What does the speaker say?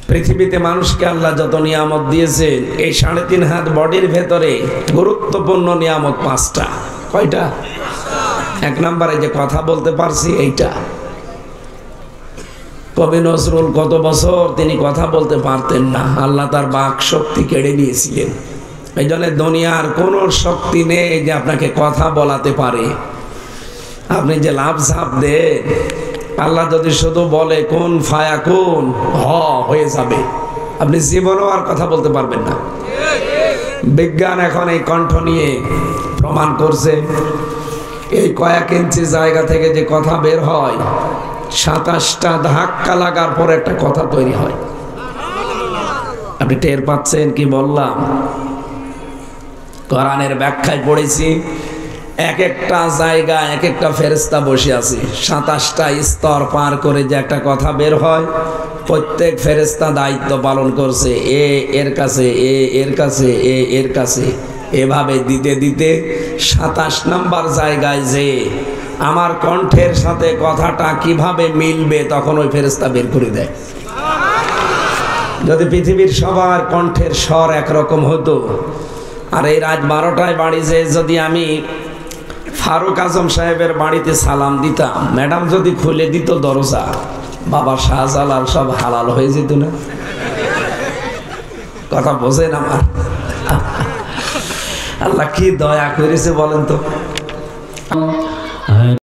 পৃথিবীতে মানুষকে আল্লাহ যত নিয়ামত দিয়েছেন, এই 3.5 হাত বডির ভেতরে গুরুত্বপূর্ণ নিয়ামত 5টা। কয়টা? 1 নম্বরে যে কথা বলতে পারছি, এইটা। কবি নজরুল কত বছর তিনি কথা বলতে পারতেন না, আল্লাহ তার বাক শক্তি কেড়ে নিয়েছিলেন। এই জন্য দুনিয়ার কোনো শক্তি নেই যে আপনাকে কথা বলাতে পারে। আপনি যে লাভ ঝাপ দেন, আল্লাহ যদি শুধু বলে কোন ফায়াকুন, হয়ে যাবে, আপনি জীবনেও আর কথা বলতে পারবেন না। বিজ্ঞান এখন এই কণ্ঠ নিয়ে প্রমাণ করছে, এই কয়েক ইঞ্চি জায়গা থেকে যে কথা বের হয়, 27টা ধাক্কা লাগার পর একটা কথা তৈরি হয়। আপনি টের পাচ্ছেন কি বললাম? কোরআনের ব্যাখ্যায় পড়েছি, এক একটা জায়গায় এক একটা ফেরেশতা বসে আছে। 27টা স্তর পার করে যে একটা কথা বের হয়, প্রত্যেক ফেরেশতা দায়িত্ব পালন করছে। এর কাছে, এর কাছে, এর কাছে, এভাবে দিতে দিতে 27 নম্বর জায়গায় যে আমার কণ্ঠের সাথে কথাটা কিভাবে মিলবে, তখন ওই ফেরেশতা বের করে দেয়। যদি পৃথিবীর সবার কণ্ঠের স্বর একরকম হতো, আর এই রাত 12টায় বাড়ি যেয়ে যদি আমি ফারুক আজম সাহেবের বাড়িতে সালাম দিতাম, ম্যাডাম যদি খুলে দিত দরজা, বাবা শাহজালাল সব হালাল হয়ে যেত না? কথা বোঝেন আমার? আল্লাহ কি দয়া করেছে বলেন তো।